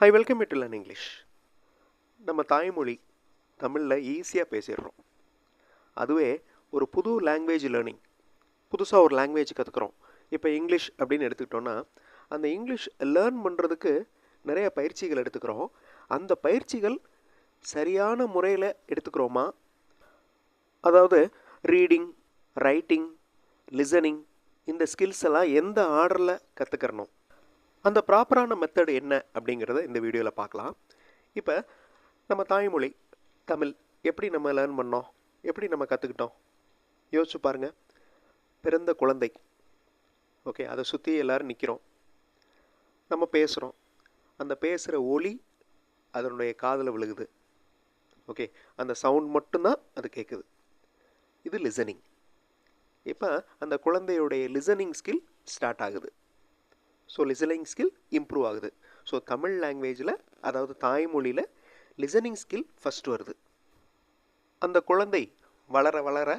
I welcome you to learn English. நம்ம தாய்மொழி தமிழில் ஈஸியாக பேசிடுறோம். அதுவே ஒரு புது லாங்குவேஜ் லேர்னிங், புதுசாக ஒரு லாங்குவேஜ் கற்றுக்குறோம். இப்போ இங்கிலீஷ் அப்படின்னு எடுத்துக்கிட்டோன்னா, அந்த இங்கிலீஷ் லேர்ன் பண்ணுறதுக்கு நிறைய பயிற்சிகள் எடுத்துக்கிறோம். அந்த பயிற்சிகள் சரியான முறையில் எடுத்துக்கிறோமா? அதாவது ரீடிங், ரைட்டிங், லிசனிங், இந்த ஸ்கில்ஸ் எல்லாம் எந்த ஆர்டரில் கற்றுக்கிறணும், அந்த ப்ராப்பரான மெத்தட் என்ன அப்படிங்கிறத இந்த வீடியோவில் பார்க்கலாம். இப்போ நம்ம தாய்மொழி தமிழ் எப்படி நம்ம லேர்ன் பண்ணோம், எப்படி நம்ம கற்றுக்கிட்டோம் யோசிச்சு பாருங்கள். பிறந்த குழந்தை, ஓகே, அதை சுற்றி எல்லோரும் நிற்கிறோம், நம்ம பேசுகிறோம், அந்த பேசுகிற ஒலி அதனுடைய காதில் விழுகுது, ஓகே, அந்த சவுண்ட் மட்டும்தான் அது கேட்குது. இது லிசனிங். இப்போ அந்த குழந்தையுடைய லிசனிங் ஸ்கில் ஸ்டார்ட் ஆகுது. ஸோ லிசனிங் ஸ்கில் இம்ப்ரூவ் ஆகுது. ஸோ தமிழ் லாங்குவேஜில், அதாவது தாய்மொழியில் லிசனிங் ஸ்கில் ஃபஸ்ட் வருது. அந்த குழந்தை வளர வளர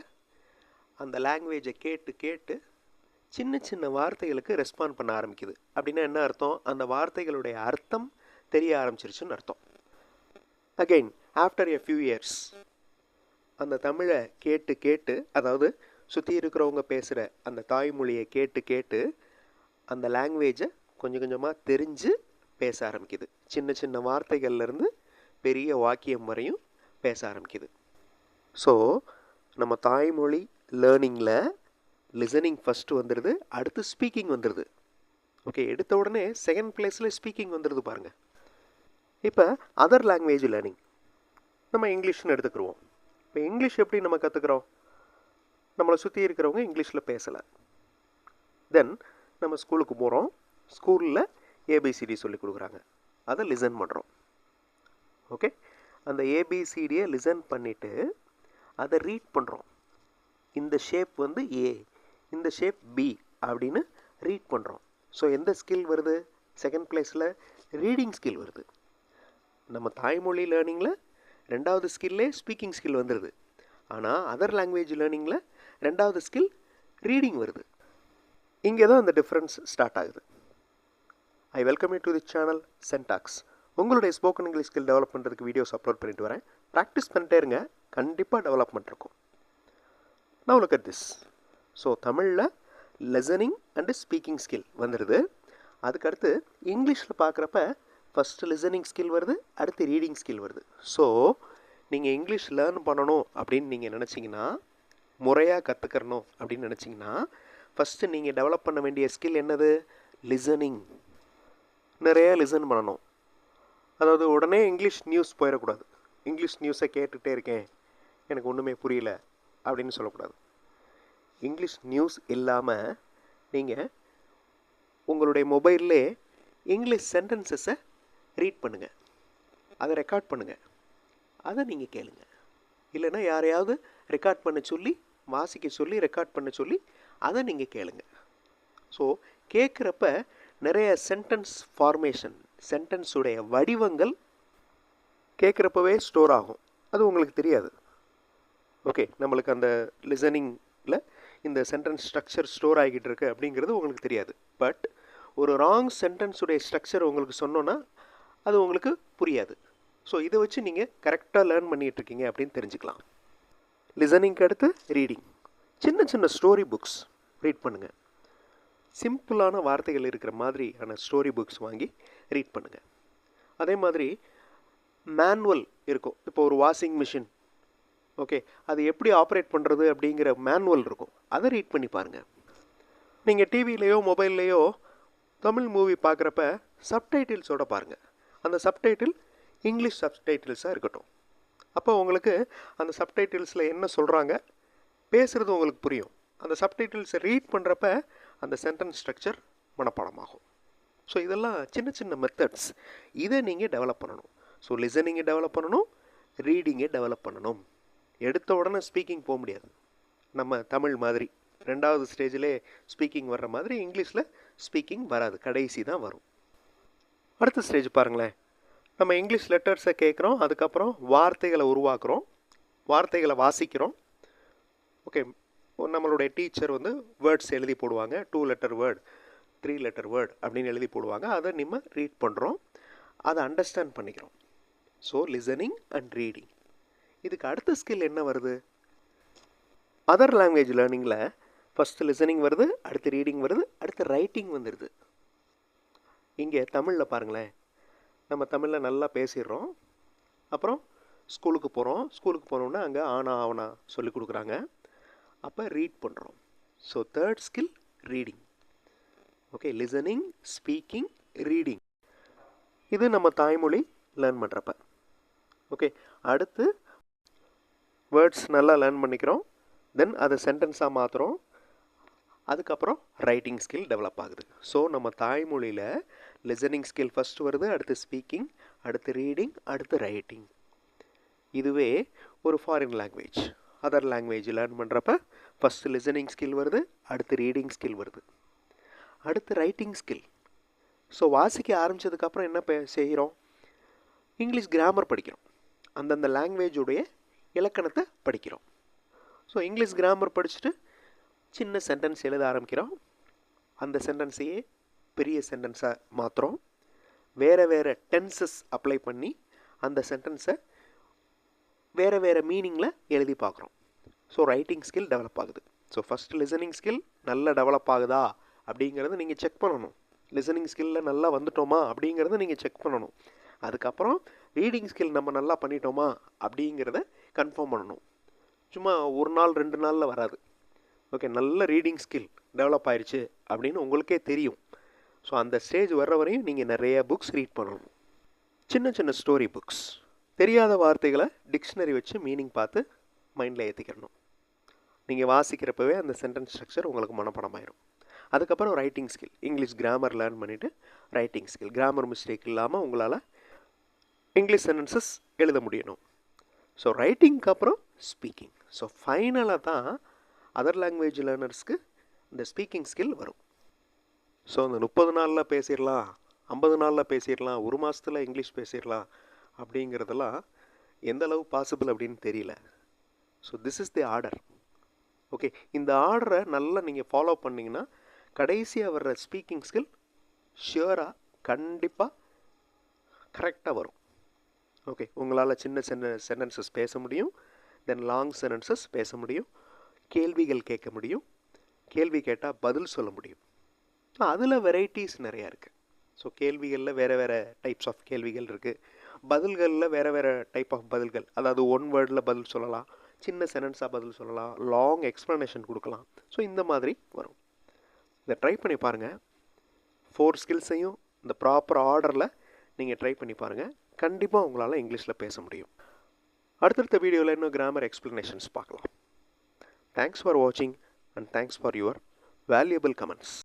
அந்த லாங்குவேஜை கேட்டு கேட்டு சின்ன சின்ன வார்த்தைகளுக்கு ரெஸ்பாண்ட் பண்ண ஆரம்பிக்குது. அப்படின்னா என்ன அர்த்தம்? அந்த வார்த்தைகளுடைய அர்த்தம் தெரிய ஆரம்பிச்சிருச்சுன்னு அர்த்தம். Again after a few years அந்த தமிழை கேட்டு கேட்டு, அதாவது சுற்றி இருக்கிறவங்க பேசுகிற அந்த தாய்மொழியை கேட்டு கேட்டு அந்த லாங்குவேஜை கொஞ்சம் கொஞ்சமாக தெரிஞ்சு பேச ஆரம்பிக்குது. சின்ன சின்ன வார்த்தைகள்லேருந்து பெரிய வாக்கியம் வரையும் பேச ஆரம்பிக்குது. ஸோ நம்ம தாய்மொழி லேர்னிங்கில் லிசனிங் ஃபஸ்ட்டு வந்துடுது, அடுத்து ஸ்பீக்கிங் வந்துடுது. ஓகே, எடுத்த உடனே செகண்ட் பிளேஸில் ஸ்பீக்கிங் வந்துடுது பாருங்கள். இப்போ அதர் லாங்குவேஜ் லேர்னிங் நம்ம இங்கிலீஷ்னு எடுத்துக்கிடுவோம். இப்போ இங்கிலீஷ் எப்படி நம்ம கற்றுக்குறோம்? நம்மளை சுற்றி இருக்கிறவங்க இங்கிலீஷில் பேசலை. தென் நம்ம ஸ்கூலுக்கு போகிறோம், ஸ்கூலில் ஏபிசிடி சொல்லி கொடுக்குறாங்க, அதை லிசன் பண்ணுறோம். ஓகே, அந்த ஏபிசிடியை லிசன் பண்ணிவிட்டு அதை ரீட் பண்ணுறோம். இந்த ஷேப் வந்து ஏ, இந்த ஷேப் பி அப்படின்னு ரீட் பண்ணுறோம். ஸோ எந்த ஸ்கில் வருது? செகண்ட் பிளேஸில் ரீடிங் ஸ்கில் வருது. நம்ம தாய்மொழி லேர்னிங்கில் ரெண்டாவது ஸ்கில்லே ஸ்பீக்கிங் ஸ்கில் வந்துடுது. ஆனால் அதர் லாங்குவேஜ் லேர்னிங்கில் ரெண்டாவது ஸ்கில் ரீடிங் வருது. இங்கே தான் அந்த டிஃப்ரென்ஸ் ஸ்டார்ட் ஆகுது. I welcome you to the channel சென்டாக்ஸ். உங்களுடைய ஸ்போக்கன் இங்கிலீஷ் ஸ்கில் டெவலப் பண்ணுறதுக்கு வீடியோஸ் அப்லோட் பண்ணிட்டு வரேன். ப்ராக்டிஸ் பண்ணிட்டே இருங்க, கண்டிப்பாக டெவலப்மெண்ட் இருக்கும். Now look at this. So தமிழில் லிசனிங் அண்டு ஸ்பீக்கிங் ஸ்கில் வந்துடுது. அதுக்கடுத்து இங்கிலீஷில் பார்க்குறப்ப ஃபஸ்ட்டு லிசனிங் ஸ்கில் வருது, அடுத்து ரீடிங் ஸ்கில் வருது. ஸோ நீங்கள் இங்கிலீஷ் லேர்ன் பண்ணணும் அப்படின்னு நீங்கள் நினச்சிங்கன்னா, முறையாக கற்றுக்கிறணும் அப்படின்னு நினச்சிங்கன்னா, ஃபஸ்ட்டு நீங்கள் டெவலப் பண்ண வேண்டிய ஸ்கில் என்னது? லிசனிங். நிறைய லிசன் பண்ணணும். அதாவது உடனே இங்கிலீஷ் நியூஸ் போயிடக்கூடாது. இங்கிலீஷ் நியூஸை கேட்டுகிட்டே இருக்கேன், எனக்கு ஒன்றுமே புரியல அப்படின்னு சொல்லக்கூடாது. இங்கிலீஷ் நியூஸ் இல்லாமல் நீங்கள் உங்களுடைய மொபைல்லே இங்கிலீஷ் சென்டென்சஸை ரீட் பண்ணுங்கள், அதை ரெக்கார்ட் பண்ணுங்கள், அதை நீங்கள் கேளுங்க. இல்லைன்னா யாரையாவது ரெக்கார்ட் பண்ண சொல்லி, வாசிக்க சொல்லி, ரெக்கார்ட் பண்ண சொல்லி அதை நீங்கள் கேளுங்க. ஸோ கேட்குறப்ப நிறைய சென்டென்ஸ் ஃபார்மேஷன், சென்டென்ஸுடைய வடிவங்கள் கேட்குறப்பவே ஸ்டோர் ஆகும். அது உங்களுக்கு தெரியாது. ஓகே, நம்மளுக்கு அந்த லிசனிங்கில் இந்த சென்டென்ஸ் ஸ்ட்ரக்சர் ஸ்டோர் ஆகிட்டு இருக்கு அப்படிங்கிறது உங்களுக்கு தெரியாது. பட் ஒரு ராங் சென்டென்ஸுடைய ஸ்ட்ரக்சர் உங்களுக்கு சொன்னோன்னா அது உங்களுக்கு புரியாது. ஸோ இதை வச்சு நீங்கள் கரெக்டாக லேர்ன் பண்ணிகிட்ருக்கீங்க அப்படின்னு தெரிஞ்சுக்கலாம். லிசனிங்க்கு அடுத்து ரீடிங். சின்ன சின்ன ஸ்டோரி புக்ஸ் ரீட் பண்ணுங்கள். சிம்பிளான வார்த்தைகள் இருக்கிற மாதிரியான ஸ்டோரி புக்ஸ் வாங்கி ரீட் பண்ணுங்கள். அதே மாதிரி மேனுவல் இருக்கும். இப்போ ஒரு வாஷிங் மிஷின், ஓகே, அது எப்படி ஆப்ரேட் பண்ணுறது அப்படிங்கிற மேனுவல் இருக்கும், அதை ரீட் பண்ணி பாருங்கள். நீங்கள் டிவிலேயோ மொபைல்லையோ தமிழ் மூவி பார்க்குறப்ப சப்டைட்டில்ஸோடு பாருங்கள். அந்த சப்டைட்டில் இங்கிலீஷ் சப்டைட்டில்ஸாக இருக்கட்டும். அப்போ உங்களுக்கு அந்த சப்டைட்டில்ஸில் என்ன சொல்கிறாங்க, பேசுகிறது உங்களுக்கு புரியும். அந்த சப்டைட்டில்ஸை ரீட் பண்ணுறப்ப அந்த சென்டென்ஸ் ஸ்ட்ரக்சர் மனப்பாடமாகும். ஸோ இதெல்லாம் சின்ன சின்ன மெத்தட்ஸ். இதை நீங்கள் டெவலப் பண்ணணும். ஸோ லிசனிங்கை டெவலப் பண்ணணும், ரீடிங்கை டெவலப் பண்ணணும். எடுத்த உடனே ஸ்பீக்கிங் போக முடியாது. நம்ம தமிழ் மாதிரி ரெண்டாவது ஸ்டேஜிலே ஸ்பீக்கிங் வர்ற மாதிரி இங்கிலீஷில் ஸ்பீக்கிங் வராது, கடைசி தான் வரும். அடுத்த ஸ்டேஜ் பாருங்களேன். நம்ம இங்கிலீஷ் லெட்டர்ஸை கேட்குறோம், அதுக்கப்புறம் வார்த்தைகளை உருவாக்குறோம், வார்த்தைகளை வாசிக்கிறோம். ஓகே, நம்மளுடைய டீச்சர் வந்து வேர்ட்ஸ் எழுதி போடுவாங்க, 2 லெட்டர் வேர்ட், 3 லெட்டர் வேர்ட் அப்படின்னு எழுதி போடுவாங்க. அதை நம்ம ரீட் பண்ணுறோம். அதை அண்டர்ஸ்டாண்ட் பண்ணிக்கிறோம். So listening and reading. இதுக்கு அடுத்த ஸ்கில் என்ன வருது? அதர் லாங்குவேஜ் லேர்னிங்கில் ஃபஸ்ட்டு லிசனிங் வருது, அடுத்து ரீடிங் வருது, அடுத்து ரைட்டிங் வந்துடுது. இங்கே தமிழில் பாருங்களேன், நம்ம தமிழில் நல்லா பேசிடுறோம். அப்புறம் ஸ்கூலுக்கு போனோன்னா அங்கே ஆனா ஆவனா சொல்லி கொடுக்குறாங்க. அப்போ ரீட் பண்ணுறோம். So third skill reading. Okay, listening, speaking, reading. இது நம்ம தாய்மொழி லேர்ன் பண்ணுறப்ப. ஓகே, அடுத்து வேர்ட்ஸ் நல்லா லேர்ன் பண்ணிக்கிறோம். தென் அதை சென்டென்ஸாக மாற்றுறோம். அதுக்கப்புறம் ரைட்டிங் ஸ்கில் டெவலப் ஆகுது. ஸோ நம்ம தாய்மொழியில் லிசனிங் ஸ்கில் ஃபஸ்ட்டு வருது, அடுத்து ஸ்பீக்கிங், அடுத்து ரீடிங், அடுத்து ரைட்டிங். இதுவே ஒரு foreign language, other language learn பண்ணுறப்ப ஃபஸ்ட்டு லிசனிங் ஸ்கில் வருது, அடுத்து ரீடிங் ஸ்கில் வருது, அடுத்து ரைட்டிங் ஸ்கில். ஸோ வாசிக்க ஆரம்பித்ததுக்கப்புறம் என்ன செய்கிறோம்? இங்கிலீஷ் கிராமர் படிக்கிறோம். அந்தந்த லாங்குவேஜுடைய இலக்கணத்தை படிக்கிறோம். ஸோ இங்கிலீஷ் கிராமர் படிச்சுட்டு சின்ன சென்டென்ஸ் எழுத ஆரம்பிக்கிறோம். அந்த சென்டென்ஸையே பெரிய சென்டென்ஸாக மாற்றுறோம். வேறு டென்சஸ் அப்ளை பண்ணி அந்த சென்டென்ஸை வேறு மீனிங்கில் எழுதி பார்க்குறோம். ஸோ ரைட்டிங் ஸ்கில் டெவலப் ஆகுது. ஸோ ஃபஸ்ட்டு லிசனிங் ஸ்கில் நல்லா டெவலப் ஆகுதா அப்படிங்கிறத நீங்கள் செக் பண்ணணும். லிசனிங் ஸ்கில்லில் நல்லா வந்துட்டோமா அப்படிங்கிறத நீங்கள் செக் பண்ணணும். அதுக்கப்புறம் ரீடிங் ஸ்கில் நம்ம நல்லா பண்ணிட்டோமா அப்படிங்கிறத கன்ஃபார்ம் பண்ணணும். சும்மா ஒரு நாள் 2 நாளில் வராது. ஓகே, நல்ல ரீடிங் ஸ்கில் டெவலப் ஆயிடுச்சு அப்படின்னு உங்களுக்கே தெரியும். ஸோ அந்த ஸ்டேஜ் வர்ற வரையும் நீங்கள் நிறைய புக்ஸ் ரீட் பண்ணணும். சின்ன சின்ன ஸ்டோரி புக்ஸ், தெரியாத வார்த்தைகளை டிக்ஷனரி வச்சு மீனிங் பார்த்து மைண்டில் ஏற்றிக்கிறணும். நீங்கள் வாசிக்கிறப்பவே அந்த சென்டென்ஸ் ஸ்ட்ரக்சர் உங்களுக்கு மனப்பாடமாயிடும். அதுக்கப்புறம் writing skill, English grammar learn பண்ணிவிட்டு ரைட்டிங் ஸ்கில், கிராமர் மிஸ்டேக் இல்லாமல் உங்களால் இங்கிலீஷ் சென்டென்சஸ் எழுத முடியணும். ஸோ ரைட்டிங்க்கு அப்புறம் ஸ்பீக்கிங். ஸோ ஃபைனலாக தான் அதர் லாங்குவேஜ் லேர்னர்ஸ்க்கு இந்த ஸ்பீக்கிங் ஸ்கில் வரும். ஸோ அந்த 30 நாளில் பேசிடலாம், 50 நாளில் பேசிடலாம், 1 மாதத்தில் இங்கிலீஷ் பேசிடலாம் அப்படிங்கிறதெல்லாம் எந்த அளவு பாசிபிள் அப்படின்னு தெரியல. So this is the order. Okay, இந்த ஆர்டரை நல்லா நீங்கள் ஃபாலோ பண்ணிங்கன்னா கடைசியாக வர்ற ஸ்பீக்கிங் ஸ்கில் ஷியராக கண்டிப்பாக கரெக்டாக வரும். ஓகே, உங்களால் சின்ன சென்டென்சஸ் பேச முடியும், தென் லாங் சென்டென்சஸ் பேச முடியும், கேள்விகள் கேட்க முடியும், கேள்வி கேட்டால் பதில் சொல்ல முடியும். அதில் வெரைட்டிஸ் நிறையா இருக்குது. ஸோ கேள்விகளில் வேறு டைப்ஸ் ஆஃப் கேள்விகள் இருக்குது. பதில்களில் வேறு டைப் ஆஃப் பதில்கள். அதாவது 1 வேர்டில் பதில் சொல்லலாம், சின்ன சென்டென்ஸாக பதில் சொல்லலாம், லாங் எக்ஸ்ப்ளனேஷன் கொடுக்கலாம். ஸோ இந்த மாதிரி வரும். இதை ட்ரை பண்ணி பாருங்கள். 4 ஸ்கில்ஸையும் இந்த ப்ராப்பர் ஆர்டரில் நீங்கள் ட்ரை பண்ணி பாருங்கள். கண்டிப்பாக உங்களால் இங்கிலீஷில் பேச முடியும். அடுத்தடுத்த வீடியோவில் இன்னும் கிராமர் எக்ஸ்ப்ளனேஷன்ஸ் பார்க்கலாம். தேங்க்ஸ் ஃபார் வாட்சிங் and thanks for your valuable comments.